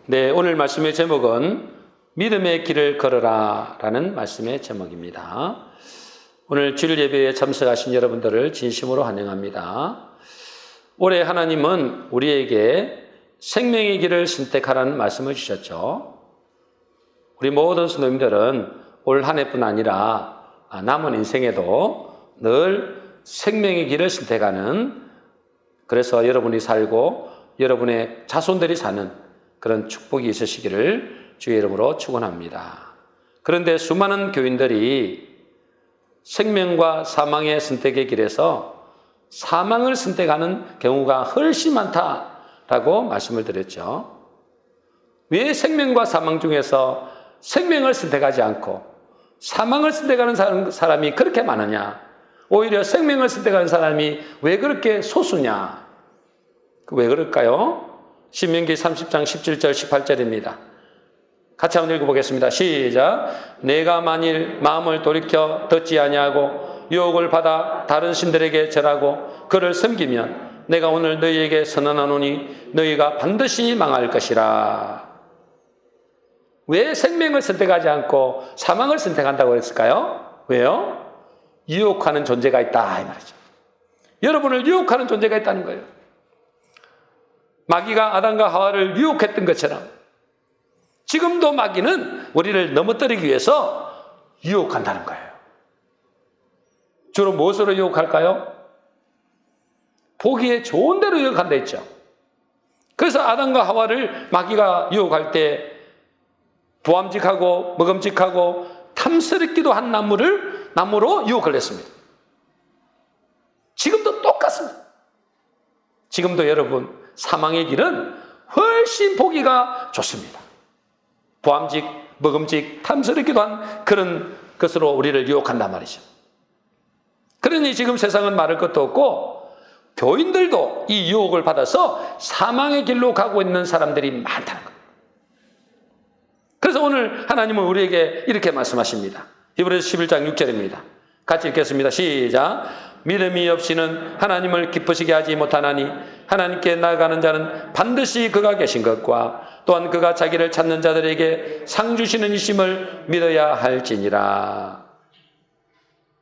네, 오늘 말씀의 제목은 믿음의 길을 걸어라 라는 말씀의 제목입니다. 오늘 주일 예배에 참석하신 여러분들을 진심으로 환영합니다. 올해 하나님은 우리에게 생명의 길을 선택하라는 말씀을 주셨죠. 우리 모든 성도님들은 올 한 해뿐 아니라 남은 인생에도 늘 생명의 길을 선택하는, 그래서 여러분이 살고 여러분의 자손들이 사는 그런 축복이 있으시기를 주의 이름으로 축원합니다. 그런데 수많은 교인들이 생명과 사망의 선택의 길에서 사망을 선택하는 경우가 훨씬 많다라고 말씀을 드렸죠. 왜 생명과 사망 중에서 생명을 선택하지 않고 사망을 선택하는 사람이 그렇게 많으냐? 오히려 생명을 선택하는 사람이 왜 그렇게 소수냐? 왜 그럴까요? 신명기 30장 17절 18절입니다. 같이 한번 읽어보겠습니다. 시작. 내가 만일 마음을 돌이켜 듣지 아니하고 유혹을 받아 다른 신들에게 절하고 그를 섬기면 내가 오늘 너희에게 선언하노니 너희가 반드시 망할 것이라. 왜 생명을 선택하지 않고 사망을 선택한다고 했을까요? 왜요? 유혹하는 존재가 있다 이 말이죠. 여러분을 유혹하는 존재가 있다는 거예요. 마귀가 아담과 하와를 유혹했던 것처럼 지금도 마귀는 우리를 넘어뜨리기 위해서 유혹한다는 거예요. 주로 무엇으로 유혹할까요? 보기에 좋은 대로 유혹한다 했죠. 그래서 아담과 하와를 마귀가 유혹할 때 보암직하고 먹음직하고 탐스럽기도 한 나무로 유혹을 했습니다. 지금도 똑같습니다. 지금도 여러분 사망의 길은 훨씬 보기가 좋습니다. 보암직, 먹음직, 탐스럽기도 한 그런 것으로 우리를 유혹한단 말이죠. 그러니 지금 세상은 말할 것도 없고 교인들도 이 유혹을 받아서 사망의 길로 가고 있는 사람들이 많다는 거예요. 그래서 오늘 하나님은 우리에게 이렇게 말씀하십니다. 히브리서 11장 6절입니다. 같이 읽겠습니다. 시작. 믿음이 없이는 하나님을 기쁘시게 하지 못하나니 하나님께 나아가는 자는 반드시 그가 계신 것과 또한 그가 자기를 찾는 자들에게 상 주시는 이심을 믿어야 할지니라.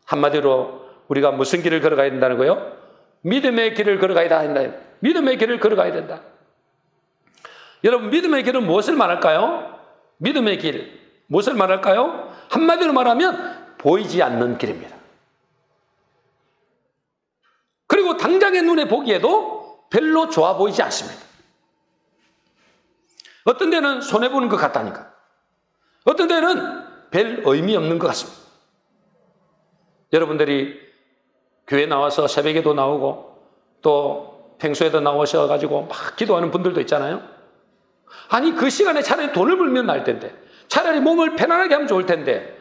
한마디로 우리가 무슨 길을 걸어가야 된다는 거예요? 믿음의 길을 걸어가야 된다. 믿음의 길을 걸어가야 된다. 여러분, 믿음의 길은 무엇을 말할까요? 믿음의 길, 무엇을 말할까요? 한마디로 말하면 보이지 않는 길입니다. 그리고 당장의 눈에 보기에도 별로 좋아 보이지 않습니다. 어떤 데는 손해보는 것 같다니까. 어떤 데는 별 의미 없는 것 같습니다. 여러분들이 교회 나와서 새벽에도 나오고 또 평소에도 나오셔가지고 막 기도하는 분들도 있잖아요. 아니 그 시간에 차라리 돈을 벌면 날 텐데, 차라리 몸을 편안하게 하면 좋을 텐데,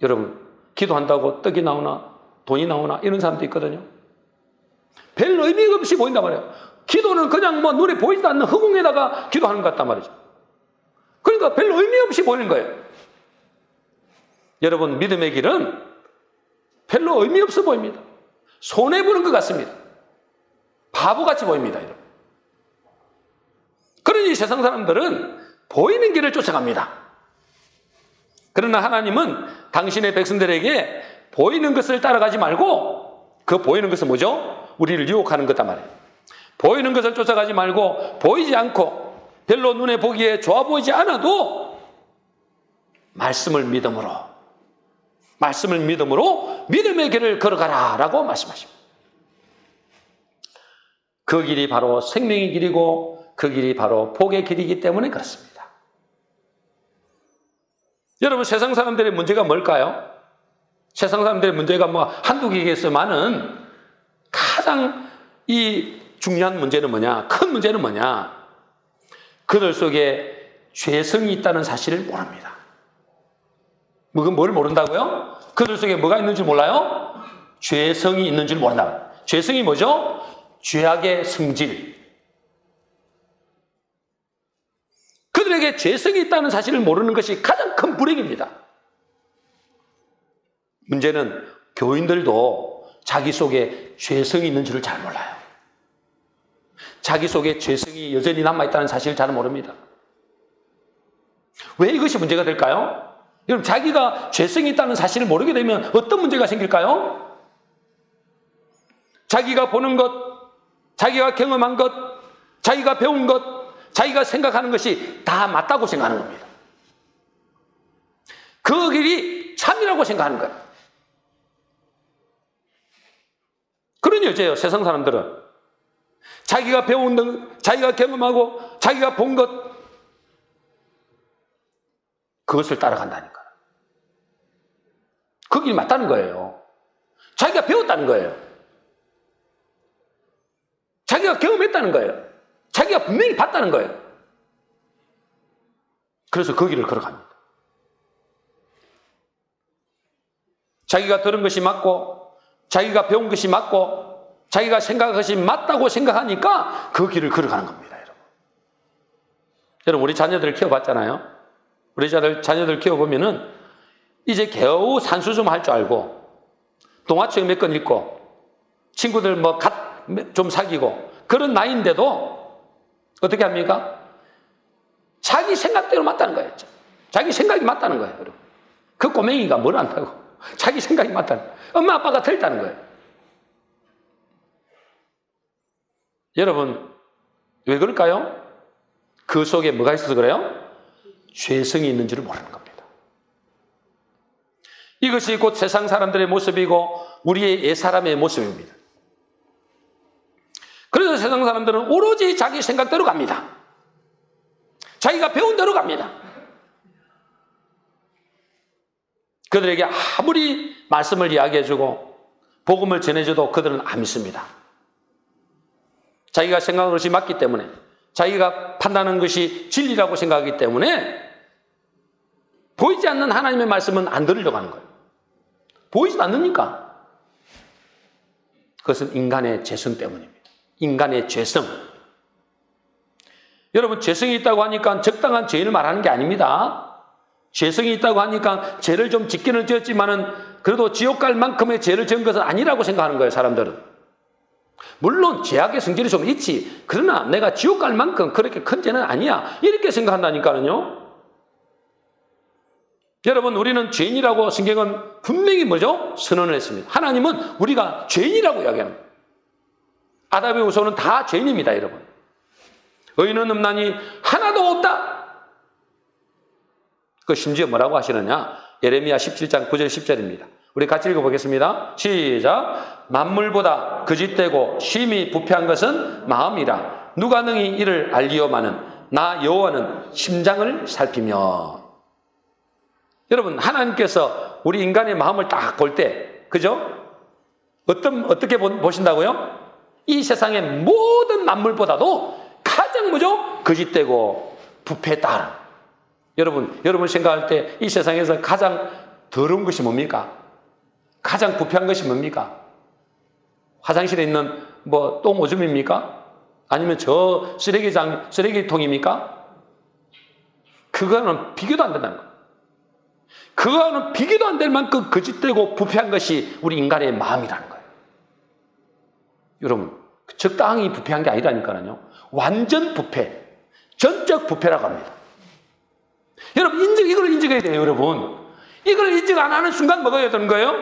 여러분 기도한다고 떡이 나오나 돈이 나오나 이런 사람도 있거든요. 별 의미가 없이 보인단 말이에요. 기도는 그냥 뭐 눈에 보이지도 않는 허공에다가 기도하는 것 같단 말이죠. 그러니까 별 의미 없이 보이는 거예요. 여러분, 믿음의 길은 별로 의미 없어 보입니다. 손해보는 것 같습니다. 바보같이 보입니다. 여러분. 그러니 세상 사람들은 보이는 길을 쫓아갑니다. 그러나 하나님은 당신의 백성들에게 보이는 것을 따라가지 말고, 그 보이는 것은 뭐죠? 우리를 유혹하는 거단 말이에요. 보이는 것을 쫓아가지 말고 보이지 않고 별로 눈에 보기에 좋아 보이지 않아도 말씀을 믿음으로 믿음의 길을 걸어가라 라고 말씀하십니다. 그 길이 바로 생명의 길이고 그 길이 바로 복의 길이기 때문에 그렇습니다. 여러분, 세상 사람들의 문제가 뭘까요? 세상 사람들의 문제가 뭐 한두 개겠지만은 가장 이 중요한 문제는 뭐냐? 큰 문제는 뭐냐? 그들 속에 죄성이 있다는 사실을 모릅니다. 뭘 모른다고요? 그들 속에 뭐가 있는 줄 몰라요? 죄성이 있는 줄 모른다. 죄성이 뭐죠? 죄악의 성질. 그들에게 죄성이 있다는 사실을 모르는 것이 가장 큰 불행입니다. 문제는 교인들도 자기 속에 죄성이 있는 줄을 잘 몰라요. 자기 속에 죄성이 여전히 남아있다는 사실을 잘 모릅니다. 왜 이것이 문제가 될까요? 여러분, 자기가 죄성이 있다는 사실을 모르게 되면 어떤 문제가 생길까요? 자기가 보는 것, 자기가 경험한 것, 자기가 배운 것, 자기가 생각하는 것이 다 맞다고 생각하는 겁니다. 그 길이 참이라고 생각하는 거예요. 그런 여자예요, 세상 사람들은. 자기가 배운 것, 자기가 경험하고 자기가 본 것, 그것을 따라간다니까. 그 길이 맞다는 거예요. 자기가 배웠다는 거예요. 자기가 경험했다는 거예요. 자기가 분명히 봤다는 거예요. 그래서 그 길을 걸어갑니다. 자기가 들은 것이 맞고, 자기가 배운 것이 맞고, 자기가 생각한 것이 맞다고 생각하니까 그 길을 걸어가는 겁니다, 여러분. 여러분, 우리 자녀들을 키워봤잖아요. 우리 자녀들 키워보면은 이제 겨우 산수 좀 할 줄 알고, 동화책 몇 권 읽고, 친구들 뭐 좀 사귀고, 그런 나이인데도 어떻게 합니까? 자기 생각대로 맞다는 거예요. 자기 생각이 맞다는 거예요, 여러분. 그 꼬맹이가 뭘 안다고. 자기 생각이 맞다는 거예요. 엄마 아빠가 틀렸다는 거예요. 여러분, 왜 그럴까요? 그 속에 뭐가 있어서 그래요? 죄성이 있는 줄을 모르는 겁니다. 이것이 곧 세상 사람들의 모습이고 우리의 옛사람의 모습입니다. 그래서 세상 사람들은 오로지 자기 생각대로 갑니다. 자기가 배운 대로 갑니다. 그들에게 아무리 말씀을 이야기해주고 복음을 전해줘도 그들은 안 믿습니다. 자기가 생각하는 것이 맞기 때문에, 자기가 판단하는 것이 진리라고 생각하기 때문에 보이지 않는 하나님의 말씀은 안 들으려고 하는 거예요. 보이지도 않으니까. 그것은 인간의 죄성 때문입니다. 인간의 죄성. 여러분, 죄성이 있다고 하니까 적당한 죄인을 말하는 게 아닙니다. 죄성이 있다고 하니까 죄를 좀 짓기는 지었지만은 그래도 지옥 갈 만큼의 죄를 지은 것은 아니라고 생각하는 거예요, 사람들은. 물론 죄악의 성질이 좀 있지. 그러나 내가 지옥 갈 만큼 그렇게 큰 죄는 아니야. 이렇게 생각한다니까요. 여러분, 우리는 죄인이라고 성경은 분명히 뭐죠? 선언을 했습니다. 하나님은 우리가 죄인이라고 이야기합니다. 아담의 후손은 다 죄인입니다, 여러분. 의인은 없나니 하나도 없다. 그 심지어 뭐라고 하시느냐? 예레미야 17장 9절 10절입니다. 우리 같이 읽어보겠습니다. 시작. 만물보다 거짓되고 심히 부패한 것은 마음이라. 누가 능히 이를 알리오마는 나 여호와는 심장을 살피며. 여러분, 하나님께서 우리 인간의 마음을 딱 볼 때, 그죠? 어떻게 보신다고요? 이 세상의 모든 만물보다도 가장 뭐죠? 거짓되고 부패했다. 여러분 생각할 때 이 세상에서 가장 더러운 것이 뭡니까? 가장 부패한 것이 뭡니까? 화장실에 있는 뭐 똥 오줌입니까? 아니면 저 쓰레기통입니까? 그거는 비교도 안 된다는 거예요. 그거는 비교도 안 될 만큼 거짓되고 부패한 것이 우리 인간의 마음이라는 거예요. 여러분, 적당히 부패한 게 아니라니까요. 완전 부패, 전적 부패라고 합니다. 여러분, 이걸 인정해야 돼요, 여러분. 이걸 인정 안 하는 순간 뭐가 되는 거예요?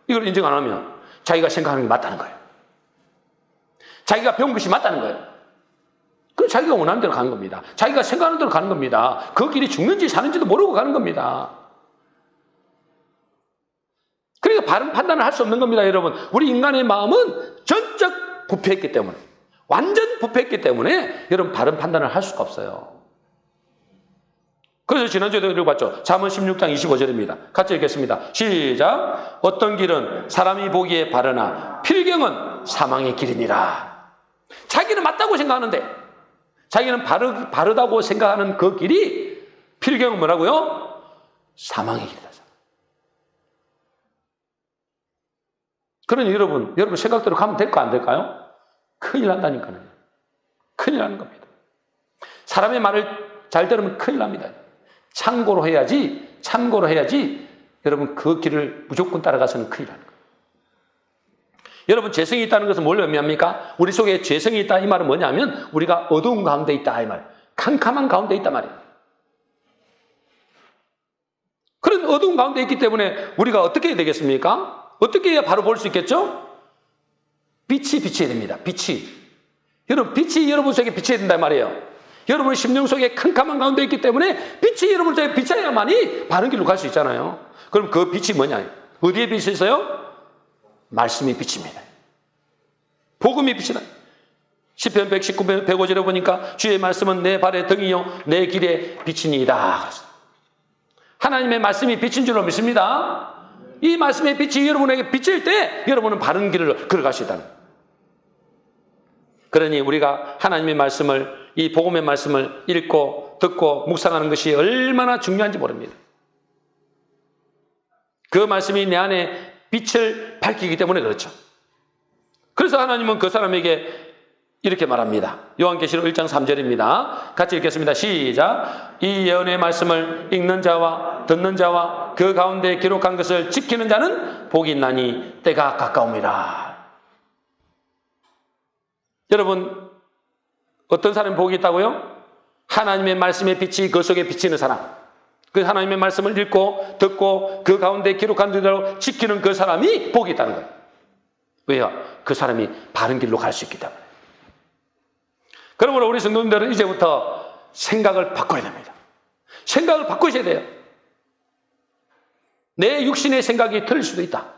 이걸 인정 안 하면 자기가 생각하는 게 맞다는 거예요. 자기가 배운 것이 맞다는 거예요. 그럼 자기가 원하는 대로 가는 겁니다. 자기가 생각하는 대로 가는 겁니다. 그 길이 죽는지 사는지도 모르고 가는 겁니다. 그러니까 바른 판단을 할 수 없는 겁니다, 여러분. 우리 인간의 마음은 전적 부패했기 때문에, 완전 부패했기 때문에 여러분 바른 판단을 할 수가 없어요. 그래서 지난주에도 읽어봤죠. 잠언 16장 25절입니다. 같이 읽겠습니다. 시작. 어떤 길은 사람이 보기에 바르나 필경은 사망의 길이니라. 자기는 맞다고 생각하는데, 자기는 바르다고 생각하는 그 길이 필경은 뭐라고요? 사망의 길이다. 그러니 여러분 생각대로 가면 될까 안 될까요? 큰일 난다니까요. 큰일 나는 겁니다. 사람의 말을 잘 들으면 큰일 납니다. 참고로 해야지 여러분 그 길을 무조건 따라가서는 큰일 나는 거예요. 여러분, 죄성이 있다는 것은 뭘 의미합니까? 우리 속에 죄성이 있다, 이 말은 뭐냐면 우리가 어두운 가운데 있다, 이 말. 캄캄한 가운데 있단 말이에요. 어두운 가운데 있기 때문에 우리가 어떻게 해야 되겠습니까? 어떻게 해야 바로 볼 수 있겠죠? 빛이 비쳐야 됩니다. 빛이. 여러분, 빛이 여러분 속에 비쳐야 된단 말이에요. 여러분 심령 속에 캄캄한 가운데 있기 때문에 빛이 여러분 속에 비쳐야만이 바른 길로 갈 수 있잖아요. 그럼 그 빛이 뭐냐? 어디에 빛이 있어요? 말씀이 빛입니다. 복음이 빛이다. 시편 119편 105절에 보니까 주의 말씀은 내 발의 등이요 내 길의 빛이니이다. 하나님의 말씀이 빛인 줄로 믿습니다. 이 말씀의 빛이 여러분에게 비칠 때 여러분은 바른 길을 걸어갈 수 있다는 거예요. 그러니 우리가 하나님의 말씀을, 이 복음의 말씀을 읽고 듣고 묵상하는 것이 얼마나 중요한지 모릅니다. 그 말씀이 내 안에 빛을 밝히기 때문에 그렇죠. 그래서 하나님은 그 사람에게 이렇게 말합니다. 요한계시록 1장 3절입니다. 같이 읽겠습니다. 시작. 이 예언의 말씀을 읽는 자와 듣는 자와 그 가운데 기록한 것을 지키는 자는 복이 있나니 때가 가까움이라. 여러분, 어떤 사람이 복이 있다고요? 하나님의 말씀의 빛이 그 속에 비치는 사람. 그 하나님의 말씀을 읽고 듣고 그 가운데 기록한 대로 지키는 그 사람이 복이 있다는 거예요. 왜요? 그 사람이 바른 길로 갈 수 있기 때문에. 그러므로 우리 성도님들은 이제부터 생각을 바꿔야 됩니다. 생각을 바꾸셔야 돼요. 내 육신의 생각이 틀릴 수도 있다.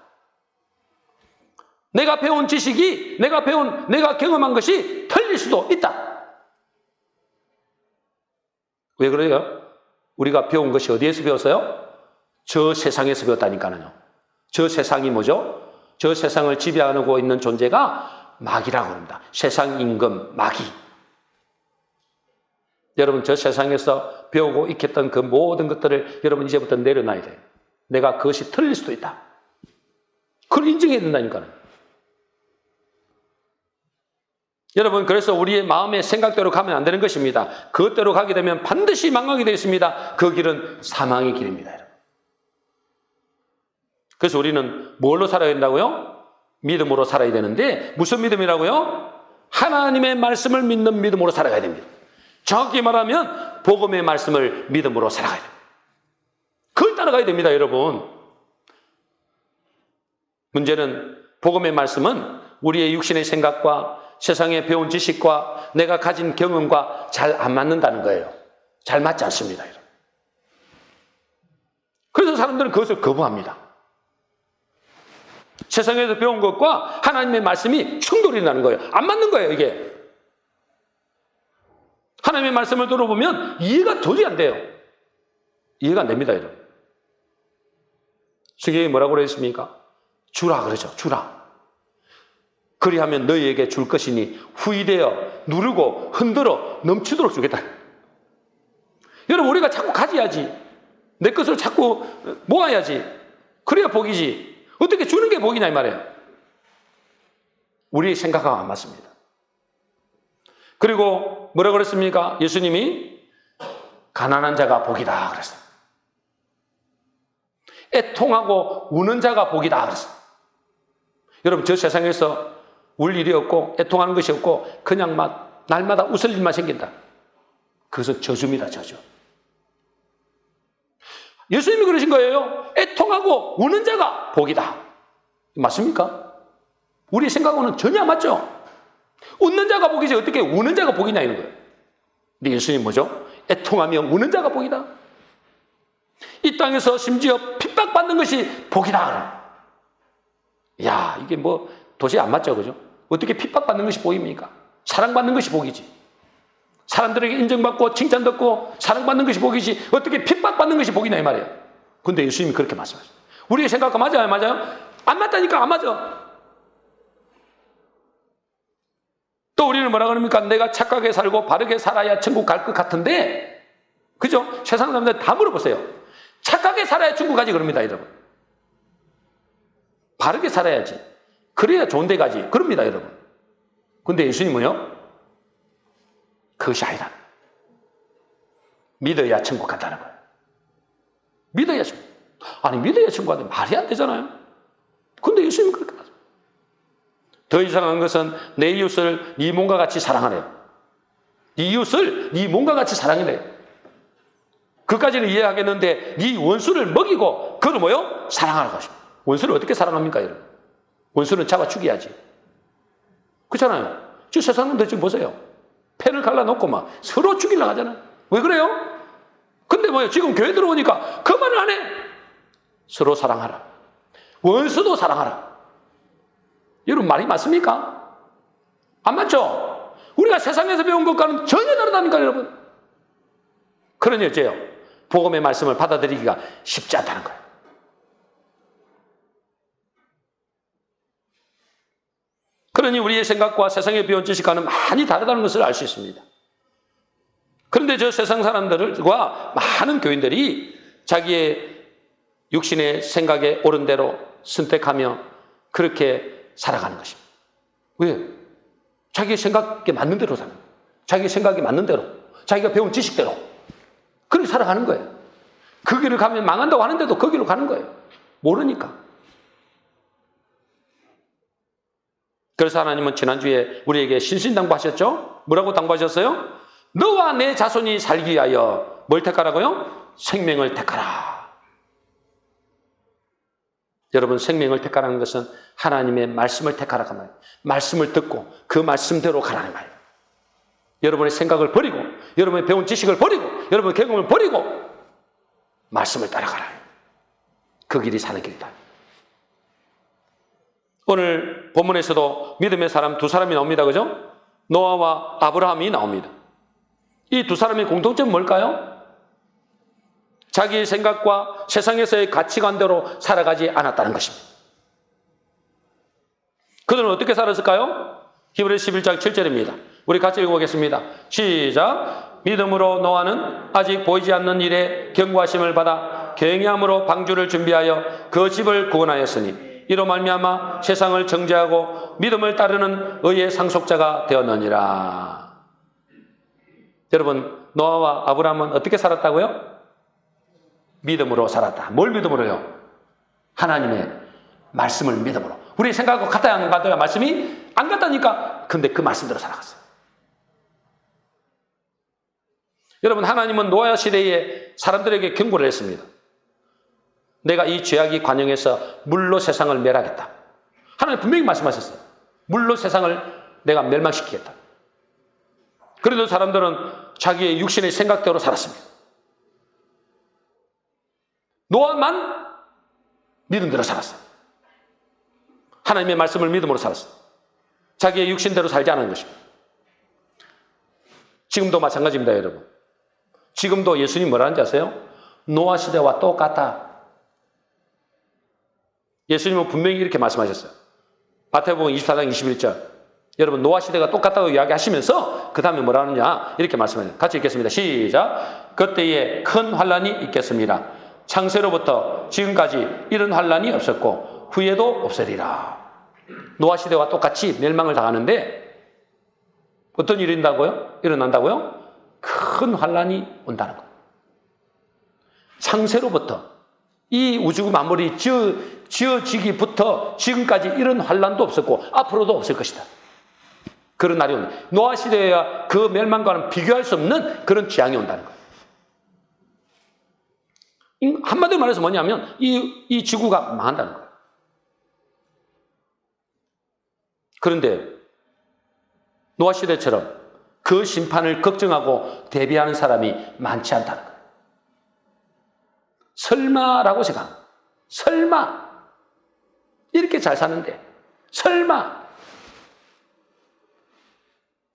내가 배운 지식이, 내가 경험한 것이 틀릴 수도 있다. 왜 그래요? 우리가 배운 것이 어디에서 배웠어요? 저 세상에서 배웠다니까요. 저 세상이 뭐죠? 저 세상을 지배하고 있는 존재가 마귀라고 합니다. 세상 임금 마귀. 여러분, 저 세상에서 배우고 익혔던 그 모든 것들을 여러분 이제부터 내려놔야 돼요. 내가 그것이 틀릴 수도 있다. 그걸 인정해야 된다니까요. 여러분, 그래서 우리의 마음의 생각대로 가면 안 되는 것입니다. 그것대로 가게 되면 반드시 망하게 되어 있습니다. 그 길은 사망의 길입니다. 여러분. 그래서 우리는 뭘로 살아야 된다고요? 믿음으로 살아야 되는데 무슨 믿음이라고요? 하나님의 말씀을 믿는 믿음으로 살아가야 됩니다. 정확히 말하면 복음의 말씀을 믿음으로 살아가야 됩니다. 그걸 따라가야 됩니다, 여러분. 문제는 복음의 말씀은 우리의 육신의 생각과 세상에 배운 지식과 내가 가진 경험과 잘 안 맞는다는 거예요. 잘 맞지 않습니다. 여러분. 그래서 사람들은 그것을 거부합니다. 세상에서 배운 것과 하나님의 말씀이 충돌이 나는 거예요. 안 맞는 거예요, 이게. 하나님의 말씀을 들어보면 이해가 도저히 안 돼요. 이해가 안 됩니다, 여러분. 성경이 뭐라고 그랬습니까? 주라 그러죠. 주라. 그리하면 너희에게 줄 것이니 후이되어 누르고 흔들어 넘치도록 주겠다. 여러분, 우리가 자꾸 가져야지. 내 것을 자꾸 모아야지. 그래야 복이지. 어떻게 주는 게 복이냐 이 말이에요. 우리의 생각과 안 맞습니다. 그리고 뭐라 그랬습니까? 예수님이 가난한 자가 복이다 그랬어요. 애통하고 우는 자가 복이다 그랬어요. 여러분, 저 세상에서 울 일이 없고 애통하는 것이 없고 그냥 날마다 웃을 일만 생긴다. 그것은 저주입니다. 저주. 예수님이 그러신 거예요. 애통하고 우는 자가 복이다. 맞습니까? 우리 생각으로는 전혀 안 맞죠? 웃는 자가 복이지 어떻게 우는 자가 복이냐 이런 거예요. 근데 예수님 뭐죠? 애통하며 우는 자가 복이다. 이 땅에서 심지어 핍박받는 것이 복이다. 이야, 이게 뭐 도저히 안 맞죠, 그죠? 어떻게 핍박받는 것이 복입니까? 사랑받는 것이 복이지. 사람들에게 인정받고 칭찬받고 사랑받는 것이 복이지 어떻게 핍박받는 것이 복이냐 이 말이에요. 근데 예수님이 그렇게 말씀하셨어요. 우리의 생각과 맞아요, 안 맞아요? 안 맞다니까 안 맞아. 또 우리는 뭐라 그럽니까? 내가 착하게 살고 바르게 살아야 천국 갈 것 같은데, 그죠? 세상 사람들 다 물어보세요. 착하게 살아야 천국 가지 그럽니다, 여러분. 바르게 살아야지. 그래야 좋은 데 가지. 그럽니다, 여러분. 근데 예수님은요? 그것이 아니다. 믿어야 천국 간다는 거예요. 믿어야 천국. 아니, 믿어야 천국 간다는 말이 안 되잖아요. 근데 예수님은 그렇게 말합니다. 더 이상한 것은 내 이웃을 네 몸과 같이 사랑하래요. 네 이웃을 네 몸과 같이 사랑해래요. 그까지는 이해하겠는데 네 원수를 먹이고 그걸 뭐요? 사랑하라고 하십니다. 원수를 어떻게 사랑합니까, 여러분? 원수는 잡아 죽여야지. 그렇잖아요. 지금 세상 놈들 지금 보세요. 펜을 갈라놓고 막 서로 죽이려고 하잖아요. 왜 그래요? 근데 뭐예요? 지금 교회 들어오니까 그 말을 안 해. 서로 사랑하라. 원수도 사랑하라. 여러분 말이 맞습니까? 안 맞죠? 우리가 세상에서 배운 것과는 전혀 다르다니까, 여러분. 그러니 어째요? 복음의 말씀을 받아들이기가 쉽지 않다는 거예요. 그러니 우리의 생각과 세상에 배운 지식과는 많이 다르다는 것을 알 수 있습니다. 그런데 저 세상 사람들과 많은 교인들이 자기의 육신의 생각에 옳은 대로 선택하며 그렇게 살아가는 것입니다. 왜? 자기의 생각에 맞는 대로 사는 거예요. 자기의 생각에 맞는 대로, 자기가 배운 지식대로 그렇게 살아가는 거예요. 그 길을 가면 망한다고 하는데도 그 길로 가는 거예요. 모르니까. 그래서 하나님은 지난주에 우리에게 신신당부하셨죠? 뭐라고 당부하셨어요? 너와 내 자손이 살기 위하여 뭘 택하라고요? 생명을 택하라. 여러분, 생명을 택하라는 것은 하나님의 말씀을 택하라고 말이에요. 말씀을 듣고 그 말씀대로 가라는 말이에요. 여러분의 생각을 버리고, 여러분의 배운 지식을 버리고, 여러분의 경험을 버리고 말씀을 따라가라. 그 길이 사는 길이다. 오늘 본문에서도 믿음의 사람 두 사람이 나옵니다. 그죠? 노아와 아브라함이 나옵니다. 이 두 사람의 공통점은 뭘까요? 자기의 생각과 세상에서의 가치관대로 살아가지 않았다는 것입니다. 그들은 어떻게 살았을까요? 히브리서 11장 7절입니다. 우리 같이 읽어보겠습니다. 시작. 믿음으로 노아는 아직 보이지 않는 일에 경고하심을 받아 경외함으로 방주를 준비하여 그 집을 구원하였으니 이로 말미암아 세상을 정죄하고 믿음을 따르는 의의 상속자가 되었느니라. 여러분, 노아와 아브라함은 어떻게 살았다고요? 믿음으로 살았다. 뭘 믿음으로요? 하나님의 말씀을 믿음으로. 우리 생각하고 같아야 안 같아요? 말씀이 안 같다니까. 근데 그 말씀대로 살아갔어요. 여러분, 하나님은 노아 시대에 사람들에게 경고를 했습니다. 내가 이 죄악이 관영해서 물로 세상을 멸하겠다. 하나님 분명히 말씀하셨어요. 물로 세상을 내가 멸망시키겠다. 그래도 사람들은 자기의 육신의 생각대로 살았습니다. 노아만 믿음대로 살았어요. 하나님의 말씀을 믿음으로 살았어요. 자기의 육신대로 살지 않은 것입니다. 지금도 마찬가지입니다, 여러분. 지금도 예수님 뭐라는지 아세요? 노아 시대와 똑같아. 예수님은 분명히 이렇게 말씀하셨어요. 마태복음 24장 21절. 여러분, 노아 시대가 똑같다고 이야기하시면서 그 다음에 뭐라 하느냐 이렇게 말씀해요. 같이 읽겠습니다. 시작. 그때에 큰 환란이 있겠습니다. 창세로부터 지금까지 이런 환란이 없었고 후에도 없으리라. 노아 시대와 똑같이 멸망을 당하는데 어떤 일이 일어난다고요? 큰 환란이 온다는 거예요. 창세로부터 이 우주 만물이 지어지기부터 지금까지 이런 환란도 없었고 앞으로도 없을 것이다. 그런 날이 온다. 노아 시대와 그 멸망과는 비교할 수 없는 그런 재앙이 온다는 거예요. 한마디로 말해서 뭐냐면 이 지구가 망한다는 거예요. 그런데 노아 시대처럼 그 심판을 걱정하고 대비하는 사람이 많지 않다는 거예요. 설마라고 생각합니다. 설마 이렇게 잘 사는데 설마.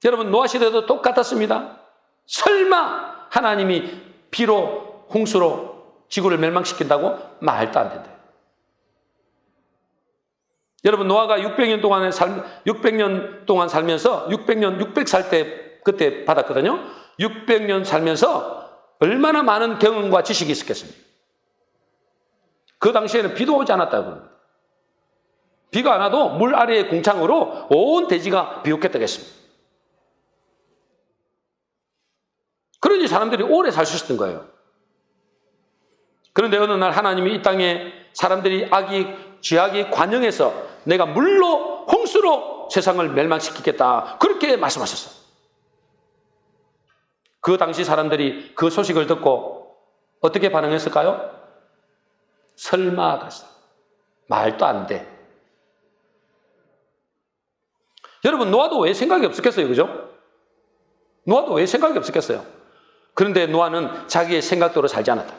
여러분, 노아 시대도 똑같았습니다. 설마 하나님이 비로 홍수로 지구를 멸망시킨다고? 말도 안 된다. 여러분, 노아가 600년 동안 살면서 600살 때 그때 받았거든요. 600년 살면서 얼마나 많은 경험과 지식이 있었겠습니까? 그 당시에는 비도 오지 않았다고 합니다. 비가 안 와도 물 아래의 궁창으로 온 대지가 비옥했다고 했습니다. 그러니 사람들이 오래 살 수 있었던 거예요. 그런데 어느 날 하나님이 이 땅에 사람들이 죄악이 관영해서 내가 물로 홍수로 세상을 멸망시키겠다. 그렇게 말씀하셨어요. 그 당시 사람들이 그 소식을 듣고 어떻게 반응했을까요? 설마 그랬어. 말도 안 돼. 여러분, 노아도 왜 생각이 없었겠어요? 그죠? 노아도 왜 생각이 없었겠어요? 그런데 노아는 자기의 생각대로 살지 않았다.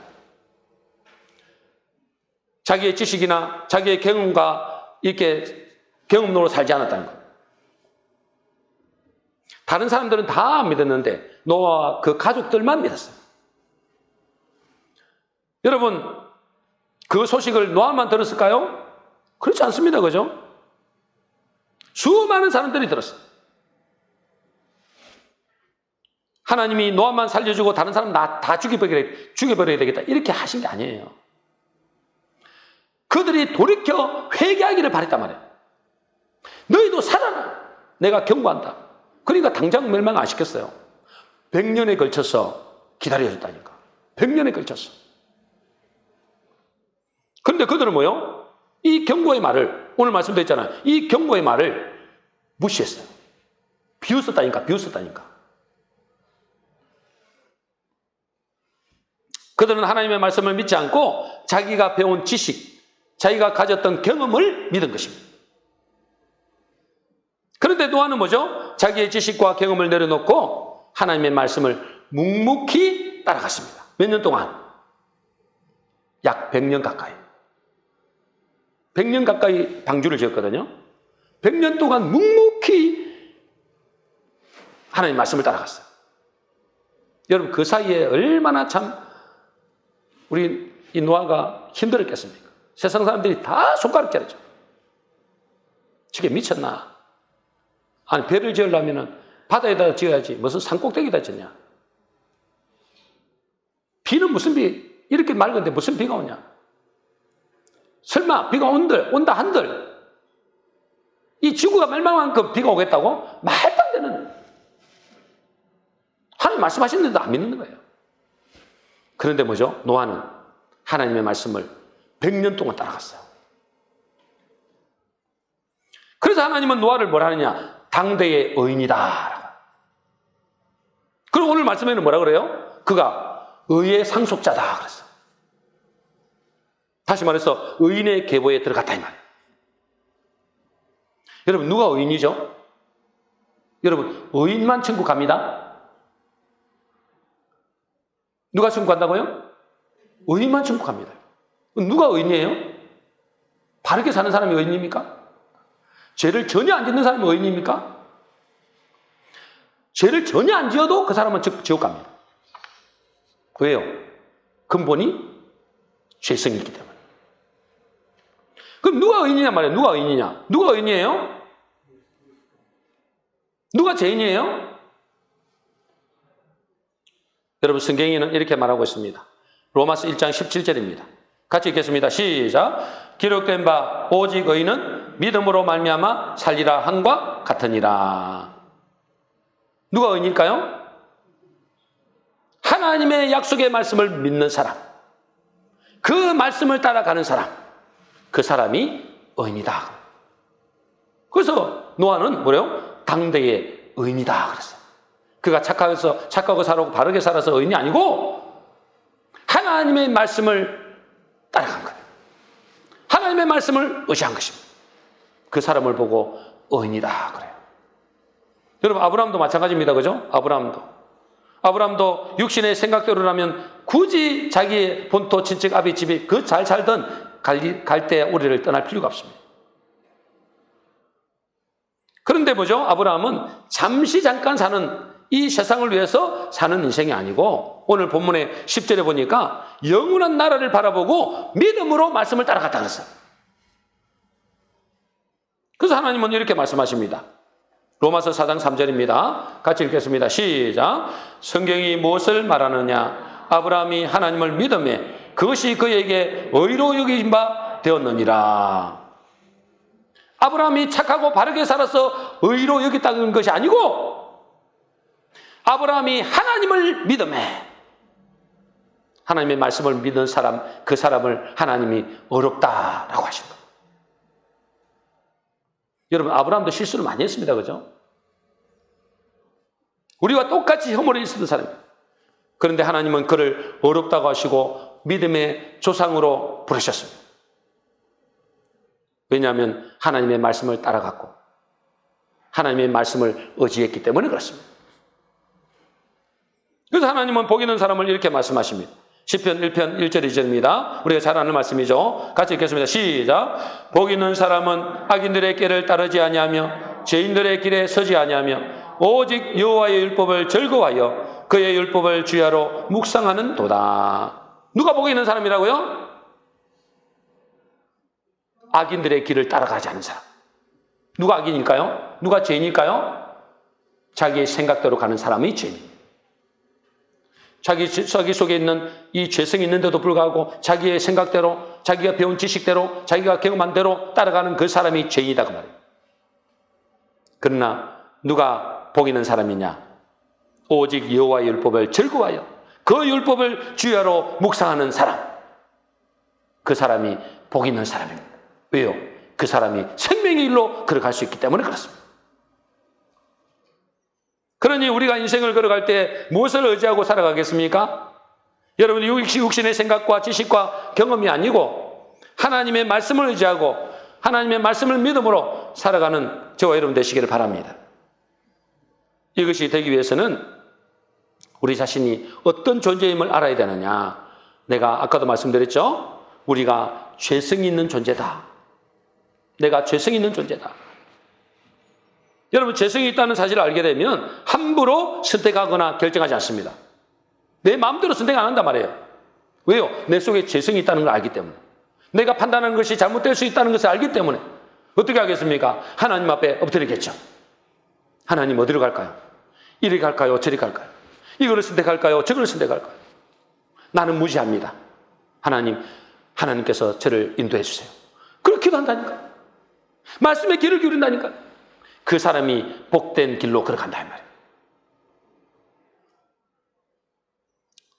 자기의 지식이나 자기의 경험과 이렇게 경험으로 살지 않았다는 거예요. 다른 사람들은 다 안 믿었는데 노아와 그 가족들만 믿었어요. 여러분, 그 소식을 노아만 들었을까요? 그렇지 않습니다. 그죠? 수많은 사람들이 들었어요. 하나님이 노아만 살려주고 다른 사람 다 죽여버려야 되겠다. 이렇게 하신 게 아니에요. 그들이 돌이켜 회개하기를 바랬단 말이에요. 너희도 살아라. 내가 경고한다. 그러니까 당장 멸망 안 시켰어요. 100년에 걸쳐서 기다려줬다니까. 100년에 걸쳐서. 그런데 그들은 뭐요? 이 경고의 말을, 오늘 말씀드렸잖아요. 이 경고의 말을 무시했어요. 비웃었다니까. 그들은 하나님의 말씀을 믿지 않고 자기가 배운 지식, 자기가 가졌던 경험을 믿은 것입니다. 그런데 노아는 뭐죠? 자기의 지식과 경험을 내려놓고 하나님의 말씀을 묵묵히 따라갔습니다. 몇 년 동안? 약 100년 가까이. 100년 가까이 방주를 지었거든요. 100년 동안 묵묵히 하나님의 말씀을 따라갔어요. 여러분, 그 사이에 얼마나 참 우리 이 노아가 힘들었겠습니까? 세상 사람들이 다 손가락질하죠. 저게 미쳤나? 아니, 배를 지으려면 바다에다 지어야지 무슨 산꼭대기에다 짓냐? 비는 무슨 비? 이렇게 맑은데 무슨 비가 오냐? 설마 비가 온다 한들 이 지구가 멸망한 만큼 비가 오겠다고? 말도 안 되는. 하나님 말씀하시는데도 안 믿는 거예요. 그런데 뭐죠? 노아는 하나님의 말씀을 100년 동안 따라갔어요. 그래서 하나님은 노아를 뭐라 하느냐? 당대의 의인이다. 그리고 오늘 말씀에는 뭐라 그래요? 그가 의의 상속자다 그랬어요. 다시 말해서 의인의 계보에 들어갔다 이 말이에요. 여러분, 누가 의인이죠? 여러분, 의인만 천국 갑니다. 누가 천국 간다고요? 의인만 천국 갑니다. 누가 의인이에요? 바르게 사는 사람이 의인입니까? 죄를 전혀 안 짓는 사람이 의인입니까? 죄를 전혀 안 지어도 그 사람은 지옥 갑니다. 왜요? 근본이 죄성이 있기 때문에. 그럼 누가 의인이냐 말이에요? 누가 의인이냐? 누가 의인이에요? 누가 죄인이에요? 여러분, 성경에는 이렇게 말하고 있습니다. 로마서 1장 17절입니다. 같이 읽겠습니다. 시작. 기록된 바 오직 의인은 믿음으로 말미암아 살리라 함과 같으니라. 누가 의인일까요? 하나님의 약속의 말씀을 믿는 사람, 그 말씀을 따라가는 사람, 그 사람이 의인이다. 그래서 노아는 뭐래요? 당대의 의인이다 그랬어요. 그가 착하고 살고 바르게 살아서 의인이 아니고 하나님의 말씀을 따라간 거예요. 하나님의 말씀을 의지한 것입니다. 그 사람을 보고 의인이다 그래요. 여러분, 아브라함도 마찬가지입니다. 그죠? 아브라함도 육신의 생각대로라면 굳이 자기의 본토 친척 아비 집이 그 잘 살던 갈대 우리를 떠날 필요가 없습니다. 그런데 뭐죠? 아브라함은 잠깐 사는 이 세상을 위해서 사는 인생이 아니고 오늘 본문의 10절에 보니까 영원한 나라를 바라보고 믿음으로 말씀을 따라갔다 그랬어요. 그래서 하나님은 이렇게 말씀하십니다. 로마서 4장 3절입니다. 같이 읽겠습니다. 시작. 성경이 무엇을 말하느냐? 아브라함이 하나님을 믿음에 그것이 그에게 의로 여긴 바 되었느니라. 아브라함이 착하고 바르게 살아서 의로 여겼다는 것이 아니고 아브라함이 하나님을 믿음에 하나님의 말씀을 믿는 사람, 그 사람을 하나님이 의롭다라고 하신 거예요. 여러분, 아브라함도 실수를 많이 했습니다. 그죠? 우리와 똑같이 허물이 있었던 사람이에요. 그런데 하나님은 그를 어렵다고 하시고 믿음의 조상으로 부르셨습니다. 왜냐하면 하나님의 말씀을 따라갔고 하나님의 말씀을 의지했기 때문에 그렇습니다. 그래서 하나님은 복 있는 사람을 이렇게 말씀하십니다. 시편 1편 1절 2절입니다. 우리가 잘 아는 말씀이죠. 같이 읽겠습니다. 시작. 복 있는 사람은 악인들의 길을 따르지 아니하며 죄인들의 길에 서지 아니하며 오직 여호와의 율법을 즐거워하여 그의 율법을 주야로 묵상하는 도다. 누가 복 있는 사람이라고요? 악인들의 길을 따라가지 않는 사람. 누가 악인일까요? 누가 죄인일까요? 자기의 생각대로 가는 사람이 죄인입니다. 자기 속에 있는 이 죄성이 있는데도 불구하고 자기의 생각대로, 자기가 배운 지식대로, 자기가 경험한 대로 따라가는 그 사람이 죄인이다 그 말이에요. 그러나 누가 복 있는 사람이냐? 오직 여호와의 율법을 즐거워하여 그 율법을 주야로 묵상하는 사람. 그 사람이 복 있는 사람입니다. 왜요? 그 사람이 생명의 일로 걸어갈 수 있기 때문에 그렇습니다. 그러니 우리가 인생을 걸어갈 때 무엇을 의지하고 살아가겠습니까? 여러분, 육신의 생각과 지식과 경험이 아니고 하나님의 말씀을 의지하고 하나님의 말씀을 믿음으로 살아가는 저와 여러분 되시기를 바랍니다. 이것이 되기 위해서는 우리 자신이 어떤 존재임을 알아야 되느냐. 내가 아까도 말씀드렸죠? 우리가 죄성이 있는 존재다. 내가 죄성이 있는 존재다. 여러분, 죄성이 있다는 사실을 알게 되면 함부로 선택하거나 결정하지 않습니다. 내 마음대로 선택 안 한단 말이에요. 왜요? 내 속에 죄성이 있다는 걸 알기 때문에. 내가 판단하는 것이 잘못될 수 있다는 것을 알기 때문에. 어떻게 하겠습니까? 하나님 앞에 엎드리겠죠. 하나님 어디로 갈까요? 이리 갈까요? 저리 갈까요? 이거를 선택할까요? 저거를 선택할까요? 나는 무지합니다. 하나님께서 저를 인도해 주세요. 그렇게도 한다니까. 말씀에 귀를 기울인다니까. 그 사람이 복된 길로 걸어간다 이 말이에요.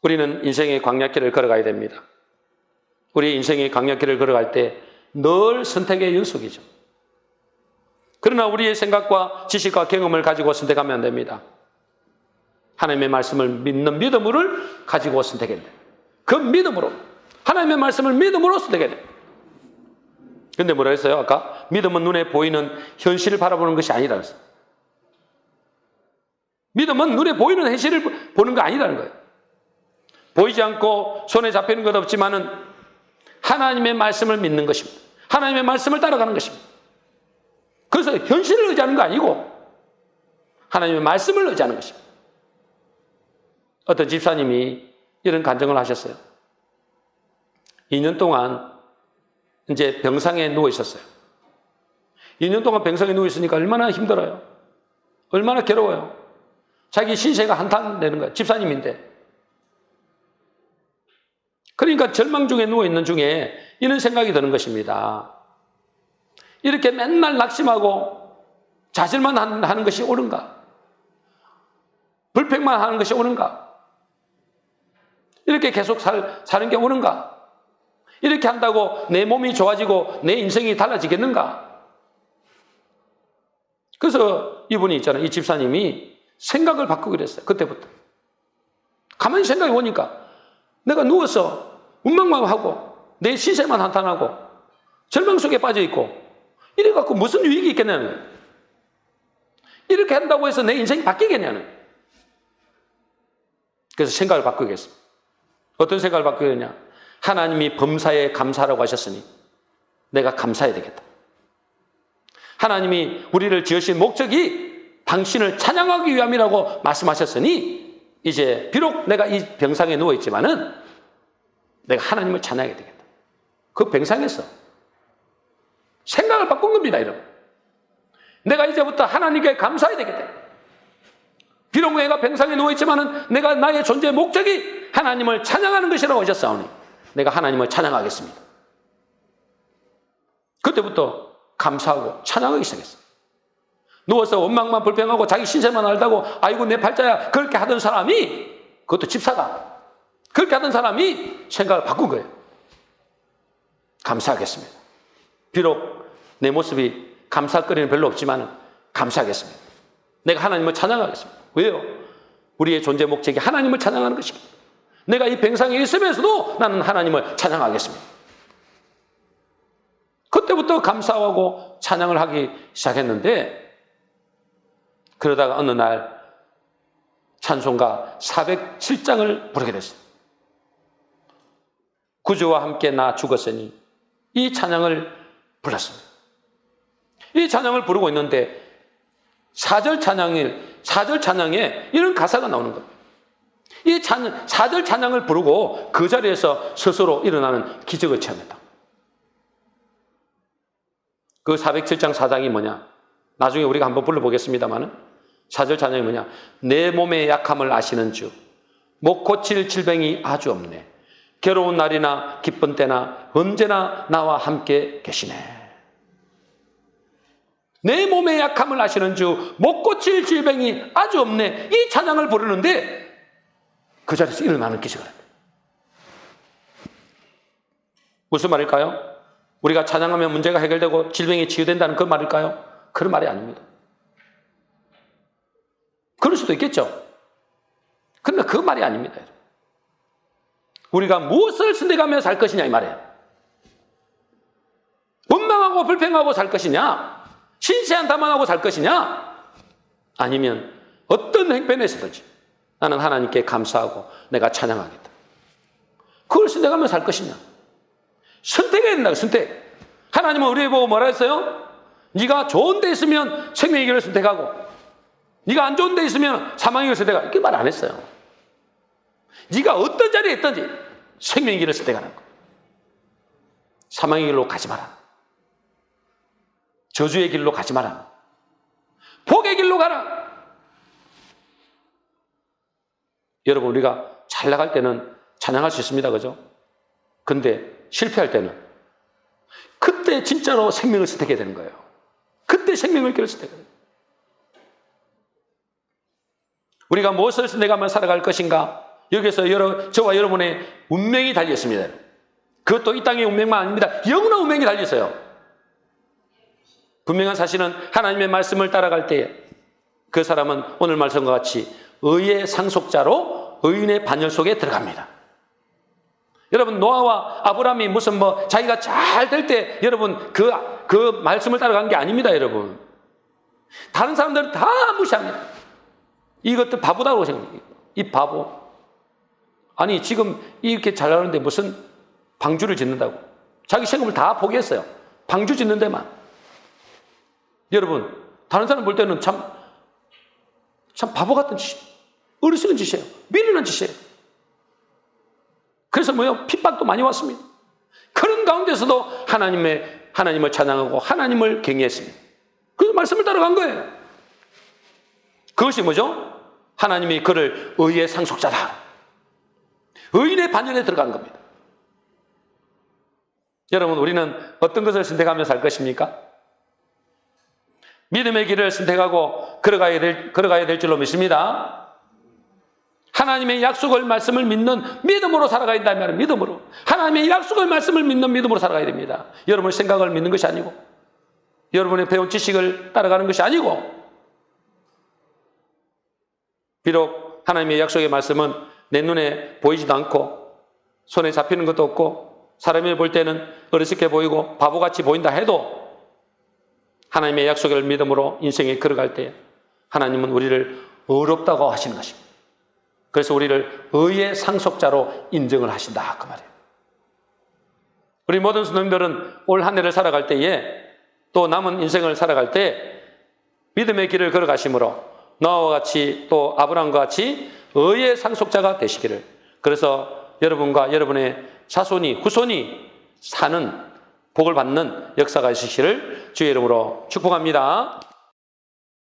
우리는 인생의 광야길을 걸어가야 됩니다. 우리 인생의 광야길을 걸어갈 때 늘 선택의 연속이죠. 그러나 우리의 생각과 지식과 경험을 가지고 선택하면 안 됩니다. 하나님의 말씀을 믿는 믿음을 가지고 선택해야 돼요. 그 믿음으로, 하나님의 말씀을 믿음으로 선택해야 돼요. 근데 뭐라 했어요? 아까 믿음은 눈에 보이는 현실을 바라보는 것이 아니라 그랬어요. 믿음은 눈에 보이는 현실을 보는 거 아니라는 거예요. 보이지 않고 손에 잡히는 것 없지만은 하나님의 말씀을 믿는 것입니다. 하나님의 말씀을 따라가는 것입니다. 그래서 현실을 의지하는 거 아니고 하나님의 말씀을 의지하는 것입니다. 어떤 집사님이 이런 간증을 하셨어요. 2년 동안 이제 병상에 누워 있었어요. 2년 동안 병상에 누워 있으니까 얼마나 힘들어요. 얼마나 괴로워요. 자기 신세가 한탄되는 거예요. 집사님인데. 그러니까 절망 중에 누워 있는 중에 이런 생각이 드는 것입니다. 이렇게 맨날 낙심하고 좌절만 하는 것이 옳은가? 불평만 하는 것이 옳은가? 이렇게 계속 사는 게 옳은가? 이렇게 한다고 내 몸이 좋아지고 내 인생이 달라지겠는가? 그래서 이분이 있잖아요. 이 집사님이 생각을 바꾸기로 했어요. 그때부터. 가만히 생각해 보니까 내가 누워서 운망망하고 내 신세만 한탄하고 절망 속에 빠져있고 이래갖고 무슨 유익이 있겠냐는 거예요. 이렇게 한다고 해서 내 인생이 바뀌겠냐는 거예요. 그래서 생각을 바꾸겠습니다. 어떤 생각을 바꾸겠냐? 하나님이 범사에 감사라고 하셨으니 내가 감사해야 되겠다. 하나님이 우리를 지으신 목적이 당신을 찬양하기 위함이라고 말씀하셨으니 이제 비록 내가 이 병상에 누워있지만은 내가 하나님을 찬양해야 되겠다. 그 병상에서 생각을 바꾼 겁니다. 여러분. 내가 이제부터 하나님께 감사해야 되겠다. 비록 내가 병상에 누워있지만은 내가 나의 존재의 목적이 하나님을 찬양하는 것이라고 하셨사오니 내가 하나님을 찬양하겠습니다. 그때부터 감사하고 찬양하기 시작했어요. 누워서 원망만 불평하고 자기 신세만 알다고 아이고 내 팔자야 그렇게 하던 사람이, 그것도 집사가 그렇게 하던 사람이 생각을 바꾼 거예요. 감사하겠습니다. 비록 내 모습이 감사거리는 별로 없지만 감사하겠습니다. 내가 하나님을 찬양하겠습니다. 왜요? 우리의 존재 목적이 하나님을 찬양하는 것입니다. 내가 이 병상에 있으면서도 나는 하나님을 찬양하겠습니다. 그때부터 감사하고 찬양을 하기 시작했는데, 그러다가 어느 날 찬송가 407장을 부르게 됐습니다. 구주와 함께 나 죽었으니, 이 찬양을 불렀습니다. 이 찬양을 부르고 있는데 4절 찬양에 이런 가사가 나오는 겁니다. 이 4절 찬양을 부르고 그 자리에서 스스로 일어나는 기적을 체험했다. 그 407장 4장이 뭐냐? 나중에 우리가 한번 불러보겠습니다만은 4절 찬양이 뭐냐? 내 몸의 약함을 아시는 주, 못 고칠 질병이 아주 없네. 괴로운 날이나 기쁜 때나 언제나 나와 함께 계시네. 내 몸의 약함을 아시는 주, 못 고칠 질병이 아주 없네. 이 찬양을 부르는데 그 자리에서 일어나는 기적을 합니다. 무슨 말일까요? 우리가 찬양하면 문제가 해결되고 질병이 치유된다는 그 말일까요? 그런 말이 아닙니다. 그럴 수도 있겠죠. 그러나 그 말이 아닙니다. 우리가 무엇을 선택하며 살 것이냐 이 말이에요. 원망하고 불평하고 살 것이냐, 신세한 담안하고 살 것이냐, 아니면 어떤 형편에서든지 나는 하나님께 감사하고 내가 찬양하겠다. 그걸 선택하며 살 것이냐. 선택해야 된다. 선택. 하나님은 우리에 보고 뭐라 했어요? 네가 좋은 데 있으면 생명의 길을 선택하고 네가 안 좋은 데 있으면 사망의 길을 선택하고, 이렇게 말 안 했어요. 네가 어떤 자리에 있든지 생명의 길을 선택하는 거. 사망의 길로 가지 마라. 저주의 길로 가지 마라. 복의 길로 가라. 여러분, 우리가 잘 나갈 때는 찬양할 수 있습니다. 그죠? 근데 실패할 때는 그때 진짜로 생명을 선택해야 되는 거예요. 그때 생명의 길을 선택해야 돼요. 우리가 무엇을 선택하며 살아갈 것인가? 여기서 저와 여러분의 운명이 달려 있습니다. 그것도 이 땅의 운명만 아닙니다. 영원한 운명이 달려 있어요. 분명한 사실은 하나님의 말씀을 따라갈 때에 그 사람은 오늘 말씀과 같이 의의 상속자로 의인의 반열 속에 들어갑니다. 여러분, 노아와 아브라함이 무슨 자기가 잘 될 때 여러분 그 말씀을 따라간 게 아닙니다. 여러분, 다른 사람들은 다 무시합니다. 이것도 바보다고 생각합니다. 이 바보. 아니, 지금 이렇게 잘 나가는데 무슨 방주를 짓는다고. 자기 세금을 다 포기했어요. 방주 짓는 데만. 여러분, 다른 사람 볼 때는 참 바보 같은 짓이에요. 어리석은 짓이에요. 미련한 짓이에요. 그래서 핍박도 많이 왔습니다. 그런 가운데서도 하나님을 찬양하고 하나님을 경외했습니다. 그래서 말씀을 따라간 거예요. 그것이 뭐죠? 하나님이 그를 의의 상속자다. 의인의 반열에 들어간 겁니다. 여러분, 우리는 어떤 것을 선택하며 살 것입니까? 믿음의 길을 선택하고 걸어가야 될 줄로 믿습니다. 하나님의 약속을 말씀을 믿는 믿음으로 살아가야 된다면 믿음으로. 하나님의 약속을 말씀을 믿는 믿음으로 살아가야 됩니다. 여러분의 생각을 믿는 것이 아니고 여러분의 배운 지식을 따라가는 것이 아니고, 비록 하나님의 약속의 말씀은 내 눈에 보이지도 않고 손에 잡히는 것도 없고 사람이 볼 때는 어리석게 보이고 바보같이 보인다 해도 하나님의 약속을 믿음으로 인생에 걸어갈 때 하나님은 우리를 의롭다고 하시는 것입니다. 그래서 우리를 의의 상속자로 인정을 하신다, 그 말이에요. 우리 모든 성도님들은 올 한 해를 살아갈 때에 또 남은 인생을 살아갈 때 믿음의 길을 걸어가심으로 노아와 같이 또 아브라함과 같이 의의 상속자가 되시기를, 그래서 여러분과 여러분의 자손이 후손이 사는 복을 받는 역사가 있으시기를 주의 이름으로 축복합니다.